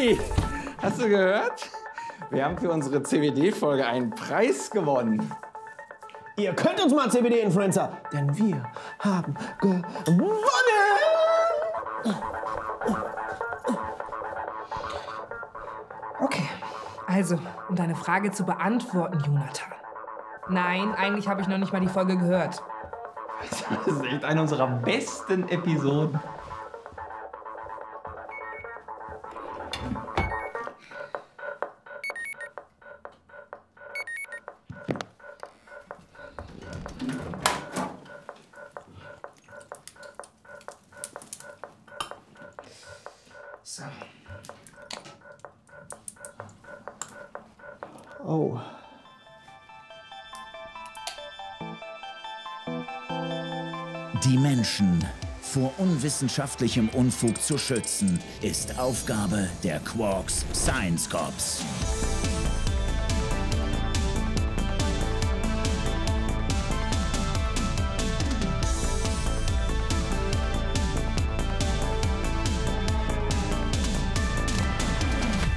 Hey, hast du gehört? Wir haben für unsere CBD-Folge einen Preis gewonnen. Ihr könnt uns mal, CBD-Influencer, denn wir haben gewonnen! Okay, also, um deine Frage zu beantworten, Jonathan. Nein, eigentlich habe ich noch nicht mal die Folge gehört. Das ist echt eine unserer besten Episoden. So. Oh. Die Menschen vor unwissenschaftlichem Unfug zu schützen, ist Aufgabe der Quarks Science Corps.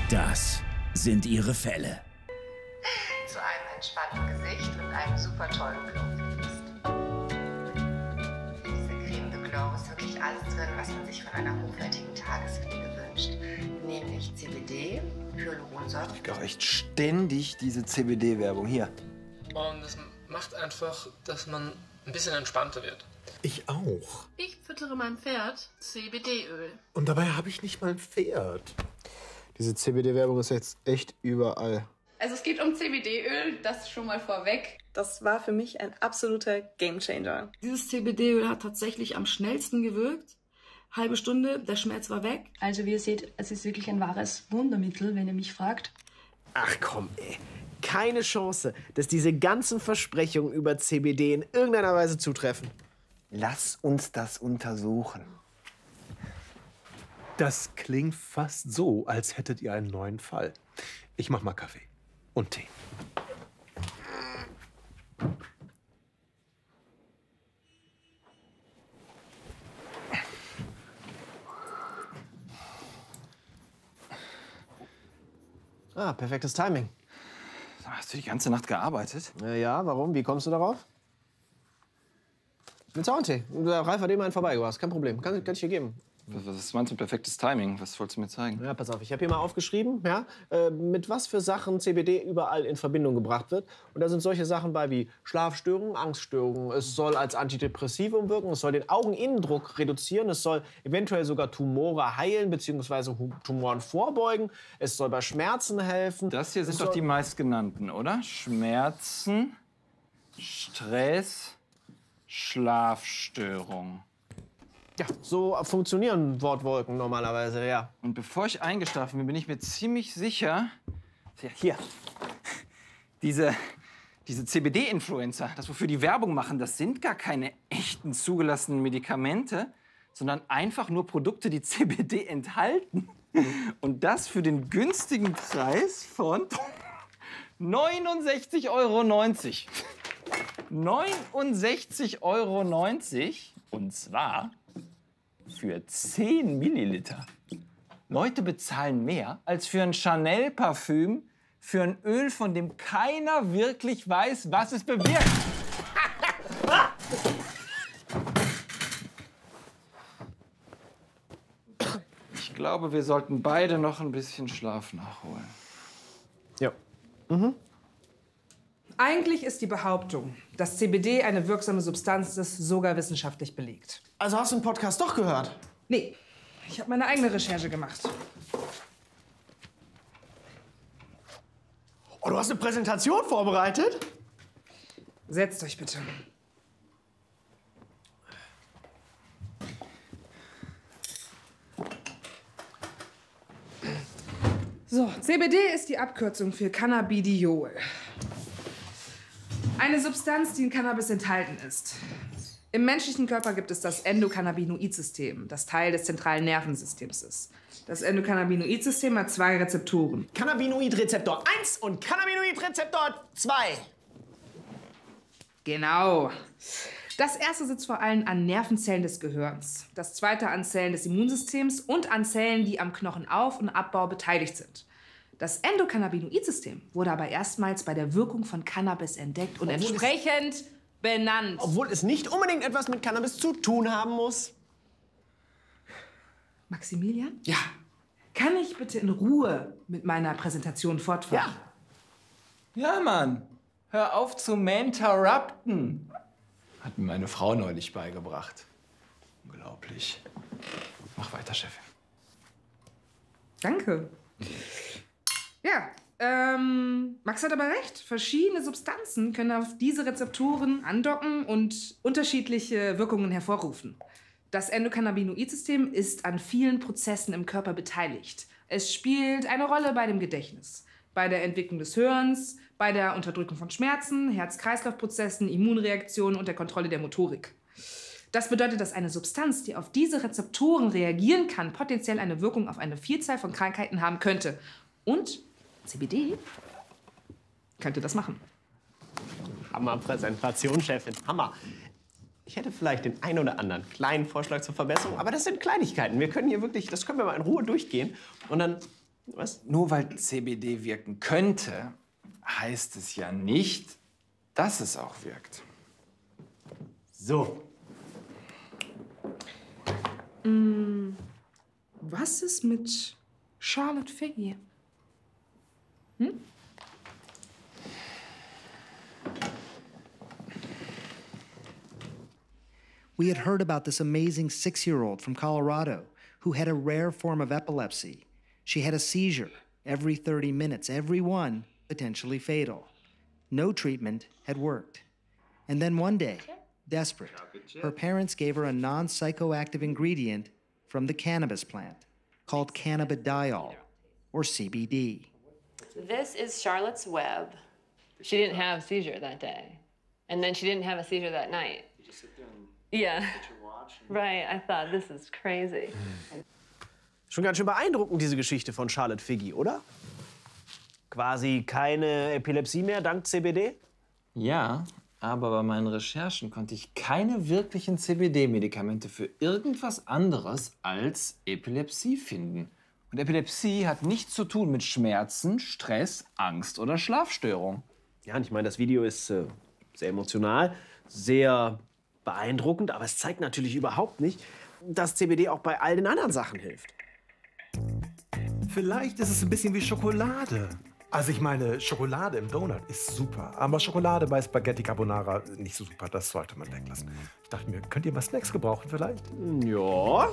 Das sind ihre Fälle. Zu einem entspannten Gesicht und einem super tollen Glow für die Lust. Diese Creme de Glow ist wirklich alles drin, was man sich von einer hochwertigen Tagespflege wünscht. Nämlich CBD, Hyaluronsäure. Ich kriege auch echt ständig diese CBD-Werbung. Hier. Und das macht einfach, dass man ein bisschen entspannter wird. Ich auch. Ich füttere meinem Pferd CBD-Öl. Und dabei habe ich nicht mal ein Pferd. Diese CBD-Werbung ist jetzt echt überall. Also es geht um CBD-Öl, das schon mal vorweg. Das war für mich ein absoluter Gamechanger. Dieses CBD-Öl hat tatsächlich am schnellsten gewirkt. Halbe Stunde, der Schmerz war weg. Also wie ihr seht, es ist wirklich ein wahres Wundermittel, wenn ihr mich fragt. Ach komm, ey. Keine Chance, dass diese ganzen Versprechungen über CBD in irgendeiner Weise zutreffen. Lass uns das untersuchen. Das klingt fast so, als hättet ihr einen neuen Fall. Ich mach mal Kaffee und Tee. Ah, perfektes Timing. Hast du die ganze Nacht gearbeitet? Ja, warum? Wie kommst du darauf? Willst du auch einen Tee? Der Ralf hat eben einen vorbeigebracht. Kein Problem. Kann ich dir geben. Was meinst du perfektes Timing? Was wolltest du mir zeigen? Ja, pass auf, ich habe hier mal aufgeschrieben, ja, mit was für Sachen CBD überall in Verbindung gebracht wird. Und da sind solche Sachen bei wie Schlafstörungen, Angststörungen. Es soll als Antidepressivum wirken, es soll den Augeninnendruck reduzieren, es soll eventuell sogar Tumore heilen bzw. Tumoren vorbeugen. Es soll bei Schmerzen helfen. Das hier sind doch die meistgenannten, oder? Schmerzen, Stress, Schlafstörung. Ja, so funktionieren Wortwolken normalerweise, ja. Und bevor ich eingeschlafen bin, bin ich mir ziemlich sicher, hier, diese CBD-Influencer, das wofür die Werbung machen, das sind gar keine echten zugelassenen Medikamente, sondern einfach nur Produkte, die CBD enthalten. Und das für den günstigen Preis von 69,90 Euro. 69,90 Euro. Und zwar für 10 Milliliter. Leute bezahlen mehr als für ein Chanel-Parfüm, für ein Öl, von dem keiner wirklich weiß, was es bewirkt. Ich glaube, wir sollten beide noch ein bisschen Schlaf nachholen. Ja. Eigentlich ist die Behauptung, dass CBD eine wirksame Substanz ist, sogar wissenschaftlich belegt. Also hast du den Podcast doch gehört? Nee, ich habe meine eigene Recherche gemacht. Oh, du hast eine Präsentation vorbereitet? Setzt euch bitte. So, CBD ist die Abkürzung für Cannabidiol. Eine Substanz, die in Cannabis enthalten ist. Im menschlichen Körper gibt es das Endokannabinoid-System, das Teil des zentralen Nervensystems ist. Das Endokannabinoid-System hat 2 Rezeptoren. Cannabinoid-Rezeptor 1 und Cannabinoid-Rezeptor 2. Genau. Das erste sitzt vor allem an Nervenzellen des Gehirns, das zweite an Zellen des Immunsystems und an Zellen, die am Knochenauf- und Abbau beteiligt sind. Das Endokannabinoid-System wurde aber erstmals bei der Wirkung von Cannabis entdeckt und entsprechend benannt. Obwohl es nicht unbedingt etwas mit Cannabis zu tun haben muss. Maximilian? Ja. Kann ich bitte in Ruhe mit meiner Präsentation fortfahren? Ja, Mann. Hör auf zu interrupten. Hat mir meine Frau neulich beigebracht. Unglaublich. Mach weiter, Chefin. Danke. Ja, Max hat aber recht. Verschiedene Substanzen können auf diese Rezeptoren andocken und unterschiedliche Wirkungen hervorrufen. Das Endokannabinoid-System ist an vielen Prozessen im Körper beteiligt. Es spielt eine Rolle bei dem Gedächtnis, bei der Entwicklung des Hirns, bei der Unterdrückung von Schmerzen, Herz-Kreislauf-Prozessen, Immunreaktionen und der Kontrolle der Motorik. Das bedeutet, dass eine Substanz, die auf diese Rezeptoren reagieren kann, potenziell eine Wirkung auf eine Vielzahl von Krankheiten haben könnte. Und CBD könnte das machen. Hammer Präsentation, Chefin. Hammer. Ich hätte vielleicht den einen oder anderen kleinen Vorschlag zur Verbesserung, aber das sind Kleinigkeiten. Wir können hier wirklich, das können wir mal in Ruhe durchgehen. Und dann, was? Nur weil CBD wirken könnte, heißt es ja nicht, dass es auch wirkt. So. Was ist mit Charlotte Figgy? Hm? We had heard about this amazing 6-year-old from Colorado who had a rare form of epilepsy. She had a seizure every 30 minutes, every one potentially fatal. No treatment had worked. And then one day, desperate, her parents gave her a non-psychoactive ingredient from the cannabis plant called cannabidiol, or CBD. This is Charlotte's Web. She didn't have a seizure that day. And then she didn't have a seizure that night. You just sit there and Yeah. Right, I thought, this is crazy. Schon ganz schön beeindruckend, diese Geschichte von Charlotte Figgy, oder? Quasi keine Epilepsie mehr dank CBD? Ja, aber bei meinen Recherchen konnte ich keine wirklichen CBD-Medikamente für irgendwas anderes als Epilepsie finden. Und Epilepsie hat nichts zu tun mit Schmerzen, Stress, Angst oder Schlafstörung. Ja, und ich meine, das Video ist sehr emotional, sehr beeindruckend, aber es zeigt natürlich überhaupt nicht, dass CBD auch bei all den anderen Sachen hilft. Vielleicht ist es ein bisschen wie Schokolade. Also ich meine, Schokolade im Donut ist super, aber Schokolade bei Spaghetti Carbonara nicht so super. Das sollte man weglassen. Ich dachte mir, könnt ihr mal Snacks gebrauchen vielleicht? Ja.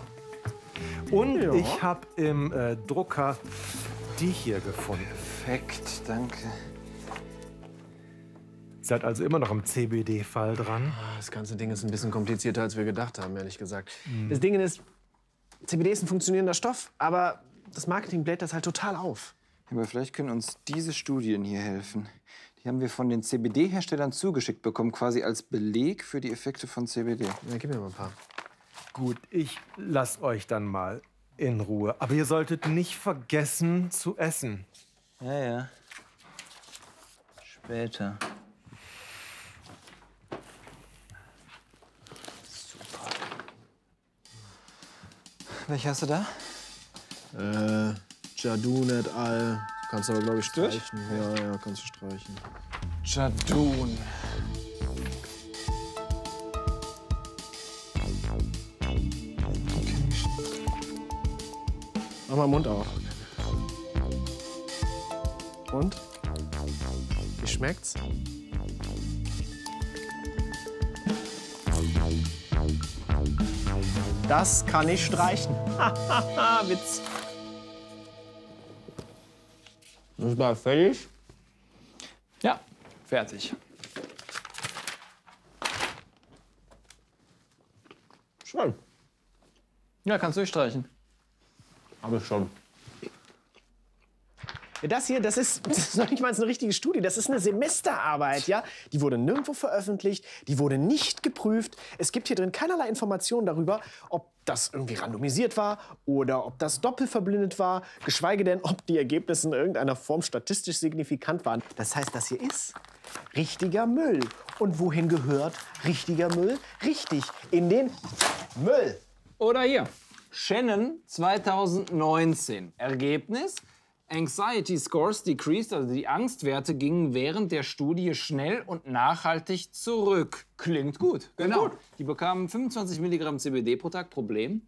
Und ich habe im Drucker die hier gefunden. Perfekt, danke. Seid also immer noch am CBD-Fall dran? Das ganze Ding ist ein bisschen komplizierter, als wir gedacht haben, ehrlich gesagt. Das Ding ist, CBD ist ein funktionierender Stoff, aber das Marketing bläht das halt total auf. Aber vielleicht können uns diese Studien hier helfen. Die haben wir von den CBD-Herstellern zugeschickt bekommen, quasi als Beleg für die Effekte von CBD. Ja, gib mir mal ein paar. Gut, ich lasse euch dann mal in Ruhe. Aber ihr solltet nicht vergessen zu essen. Ja, ja. Später. Super. Welche hast du da? Jadun et al. Kannst du aber, glaube ich, streichen. Ja, kannst du streichen. Jadun. Mach mal den Mund auf. Und? Wie schmeckt's? Das kann ich streichen. Witz. Das war fertig? Ja, fertig. Schön. Ja, kannst du durchstreichen. Aber schon. Das hier, das ist noch nicht mal eine richtige Studie. Das ist eine Semesterarbeit, ja? Die wurde nirgendwo veröffentlicht, die wurde nicht geprüft. Es gibt hier drin keinerlei Informationen darüber, ob das irgendwie randomisiert war oder ob das doppelverblindet war, geschweige denn, ob die Ergebnisse in irgendeiner Form statistisch signifikant waren. Das heißt, das hier ist richtiger Müll. Und wohin gehört richtiger Müll? Richtig, in den Müll. Oder hier, Shannon 2019. Ergebnis? Anxiety Scores decreased, also die Angstwerte gingen während der Studie schnell und nachhaltig zurück. Klingt gut. Genau. Die bekamen 25 Milligramm CBD pro Tag. Problem?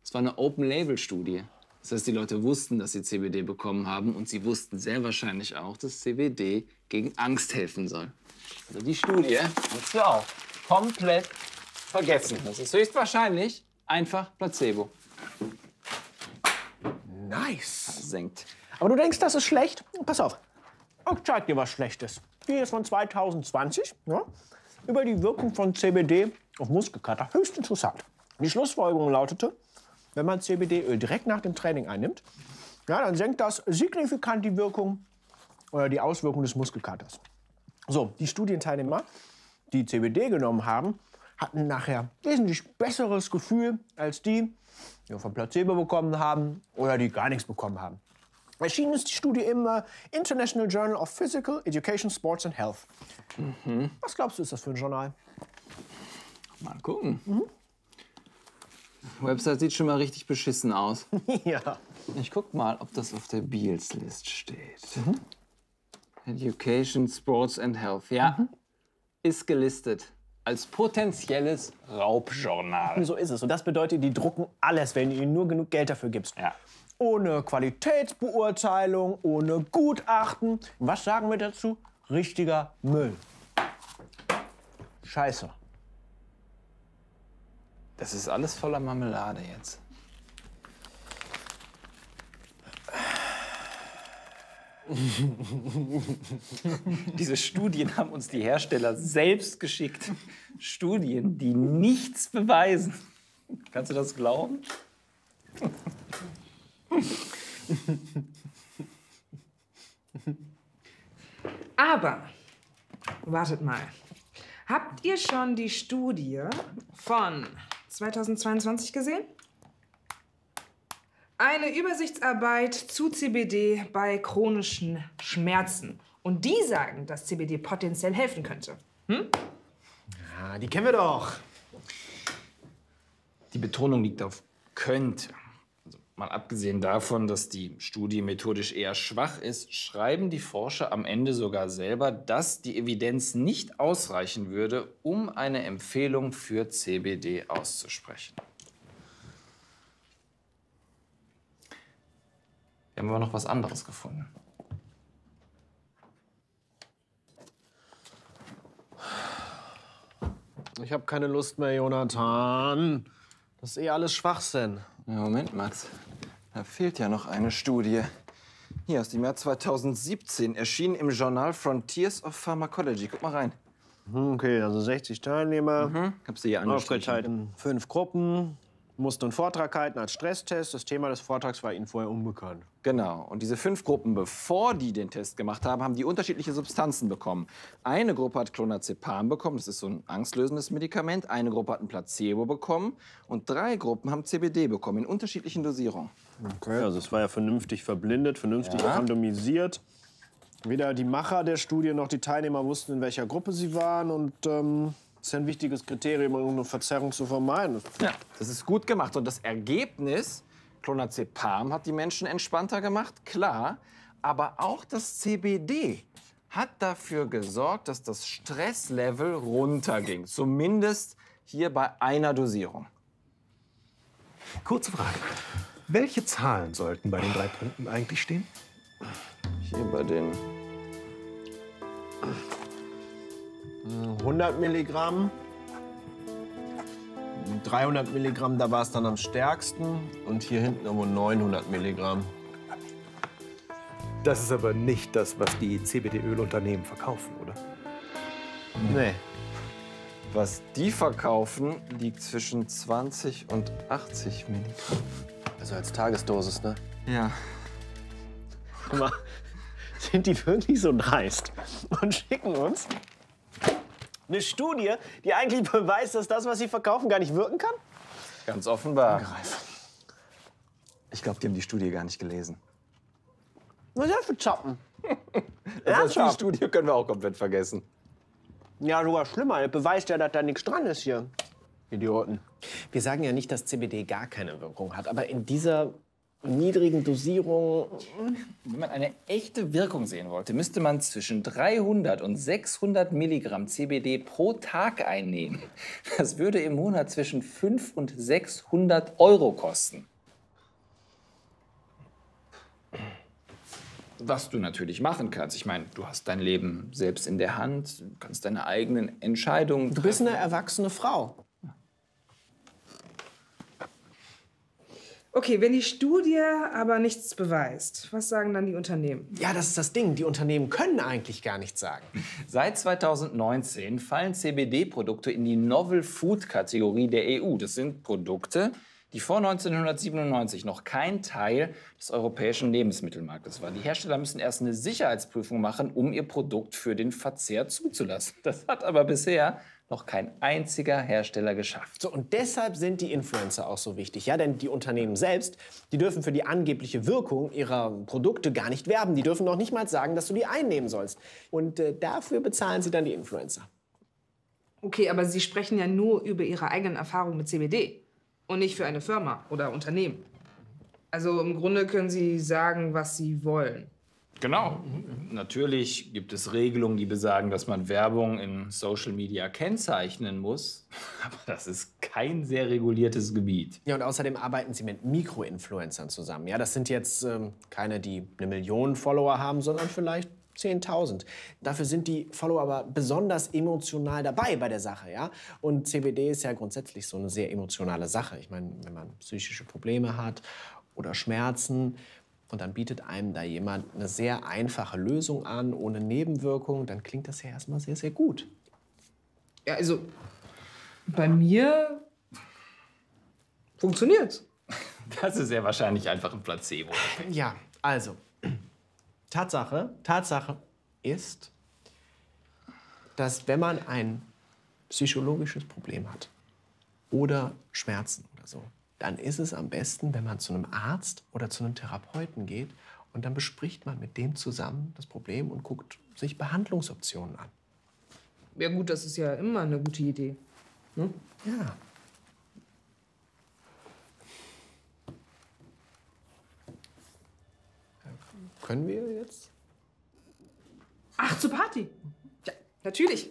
Es war eine Open-Label-Studie. Das heißt, die Leute wussten, dass sie CBD bekommen haben und sie wussten sehr wahrscheinlich auch, dass CBD gegen Angst helfen soll. Also die Studie musst du auch komplett vergessen. Das ist höchstwahrscheinlich einfach Placebo. Nice. Senkt. Aber du denkst, das ist schlecht? Pass auf, ich zeig dir was Schlechtes. Hier ist von 2020, ja, über die Wirkung von CBD auf Muskelkater. Höchst interessant. Die Schlussfolgerung lautete, wenn man CBD-Öl direkt nach dem Training einnimmt, ja, dann senkt das signifikant die Wirkung oder die Auswirkung des Muskelkaters. So, die Studienteilnehmer, die CBD genommen haben, hatten nachher wesentlich besseres Gefühl als die von Placebo bekommen haben oder die gar nichts bekommen haben. Erschienen ist die Studie im International Journal of Physical Education, Sports and Health. Was glaubst du, ist das für ein Journal? Mal gucken. Die Website sieht schon mal richtig beschissen aus. Ja. Ich guck mal, ob das auf der Beals List steht. Education, Sports and Health. Ja, ist gelistet als potenzielles Raubjournal. So ist es. Und das bedeutet, die drucken alles, wenn du ihnen nur genug Geld dafür gibst. Ja. Ohne Qualitätsbeurteilung, ohne Gutachten. Was sagen wir dazu? Richtiger Müll. Scheiße. Das ist alles voller Marmelade jetzt. Diese Studien haben uns die Hersteller selbst geschickt. Studien, die nichts beweisen. Kannst du das glauben? Aber, wartet mal. Habt ihr schon die Studie von 2022 gesehen? Eine Übersichtsarbeit zu CBD bei chronischen Schmerzen. Und die sagen, dass CBD potenziell helfen könnte. Ja, die kennen wir doch. Die Betonung liegt auf könnte. Also mal abgesehen davon, dass die Studie methodisch eher schwach ist, schreiben die Forscher am Ende sogar selber, dass die Evidenz nicht ausreichen würde, um eine Empfehlung für CBD auszusprechen. Wir haben aber noch was anderes gefunden. Ich habe keine Lust mehr, Jonathan. Das ist eh alles Schwachsinn. Ja, Moment, Max. Da fehlt ja noch eine Studie. Hier aus dem Jahr 2017, erschienen im Journal Frontiers of Pharmacology. Guck mal rein. Okay, also 60 Teilnehmer. Hab's dir hier Aufgeteilt in 5 Gruppen. Mussten einen Vortrag halten als Stresstest. Das Thema des Vortrags war ihnen vorher unbekannt. Genau. Und diese 5 Gruppen, bevor die den Test gemacht haben, haben die unterschiedliche Substanzen bekommen. Eine Gruppe hat Clonazepam bekommen, das ist so ein angstlösendes Medikament. Eine Gruppe hat ein Placebo bekommen. Und 3 Gruppen haben CBD bekommen, in unterschiedlichen Dosierungen. Okay, also es war ja vernünftig verblindet, vernünftig randomisiert. Weder die Macher der Studie noch die Teilnehmer wussten, in welcher Gruppe sie waren. Und das ist ein wichtiges Kriterium, um eine Verzerrung zu vermeiden. Ja, das ist gut gemacht. Und das Ergebnis, Clonazepam hat die Menschen entspannter gemacht, klar. Aber auch das CBD hat dafür gesorgt, dass das Stresslevel runterging. Zumindest hier bei einer Dosierung. Kurze Frage. Welche Zahlen sollten bei den 3 Punkten eigentlich stehen? Hier bei den 100 Milligramm, 300 Milligramm, da war es dann am stärksten. Und hier hinten irgendwo 900 Milligramm. Das ist aber nicht das, was die CBD-Ölunternehmen verkaufen, oder? Nee. Was die verkaufen, liegt zwischen 20 und 80 Milligramm. Also als Tagesdosis, ne? Ja. Guck mal, sind die wirklich so dreist und schicken uns eine Studie, die eigentlich beweist, dass das, was sie verkaufen, gar nicht wirken kann? Ganz offenbar. Ich glaube, die haben die Studie gar nicht gelesen. Was ist das für Choppen? Das heißt, die Studie können wir auch komplett vergessen. Ja, sogar schlimmer. Das beweist ja, dass da nichts dran ist hier. Idioten. Wir sagen ja nicht, dass CBD gar keine Wirkung hat, aber in dieser niedrigen Dosierung... Wenn man eine echte Wirkung sehen wollte, müsste man zwischen 300 und 600 Milligramm CBD pro Tag einnehmen. Das würde im Monat zwischen 500 und 600 Euro kosten. Was du natürlich machen kannst. Ich meine, du hast dein Leben selbst in der Hand, du kannst deine eigenen Entscheidungen treffen. Du bist eine erwachsene Frau. Okay, wenn die Studie aber nichts beweist, was sagen dann die Unternehmen? Ja, das ist das Ding. Die Unternehmen können eigentlich gar nichts sagen. Seit 2019 fallen CBD-Produkte in die Novel Food-Kategorie der EU. Das sind Produkte, die vor 1997 noch kein Teil des europäischen Lebensmittelmarktes waren. Die Hersteller müssen erst eine Sicherheitsprüfung machen, um ihr Produkt für den Verzehr zuzulassen. Das hat aber bisher noch kein einziger Hersteller geschafft. So, und deshalb sind die Influencer auch so wichtig. Ja, denn die Unternehmen selbst, die dürfen für die angebliche Wirkung ihrer Produkte gar nicht werben. Die dürfen noch nicht mal sagen, dass du die einnehmen sollst. Und dafür bezahlen sie dann die Influencer. Okay, aber Sie sprechen ja nur über Ihre eigenen Erfahrungen mit CBD und nicht für eine Firma oder Unternehmen. Also im Grunde können Sie sagen, was Sie wollen. Genau. Natürlich gibt es Regelungen, die besagen, dass man Werbung in Social Media kennzeichnen muss. Aber das ist kein sehr reguliertes Gebiet. Ja, und außerdem arbeiten sie mit Mikroinfluencern zusammen. Ja, das sind jetzt keine, die 1 Million Follower haben, sondern vielleicht 10.000. Dafür sind die Follower aber besonders emotional dabei bei der Sache, ja? Und CBD ist ja grundsätzlich so eine sehr emotionale Sache. Ich meine, wenn man psychische Probleme hat oder Schmerzen, und dann bietet einem da jemand eine sehr einfache Lösung an, ohne Nebenwirkungen, dann klingt das ja erstmal sehr, sehr gut. Ja, also bei mir funktioniert's. Das ist ja wahrscheinlich einfach ein Placebo. Ja, also, Tatsache ist, dass wenn man ein psychologisches Problem hat oder Schmerzen oder so, dann ist es am besten, wenn man zu einem Arzt oder zu einem Therapeuten geht und dann bespricht man mit dem zusammen das Problem und guckt sich Behandlungsoptionen an. Ja gut, das ist ja immer eine gute Idee. Hm? Ja. Können wir jetzt? Ach, zur Party? Ja, natürlich.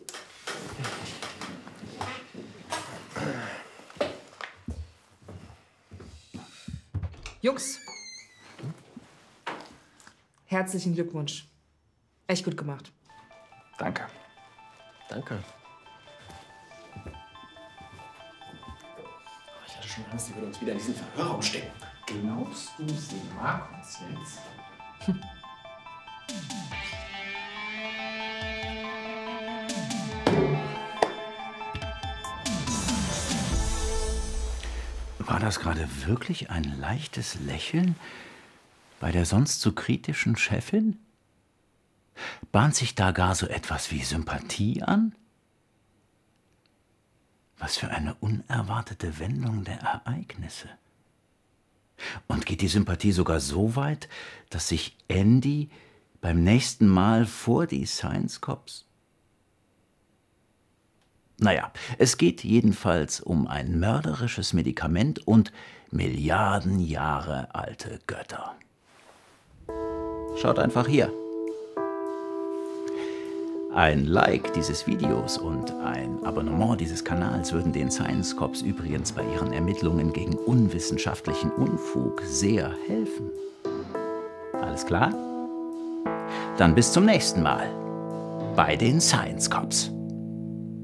Jungs, herzlichen Glückwunsch. Echt gut gemacht. Danke. Danke. Ich hatte schon Angst, sie würde uns wieder in diesen Verhörraum stecken. Glaubst du, sie mag uns jetzt? War das gerade wirklich ein leichtes Lächeln bei der sonst so kritischen Chefin? Bahnt sich da gar so etwas wie Sympathie an? Was für eine unerwartete Wendung der Ereignisse. Und geht die Sympathie sogar so weit, dass sich Andy beim nächsten Mal vor die Science Cops... Naja, es geht jedenfalls um ein mörderisches Medikament und Milliarden Jahre alte Götter. Schaut einfach hier. Ein Like dieses Videos und ein Abonnement dieses Kanals würden den Science Cops übrigens bei ihren Ermittlungen gegen unwissenschaftlichen Unfug sehr helfen. Alles klar? Dann bis zum nächsten Mal bei den Science Cops.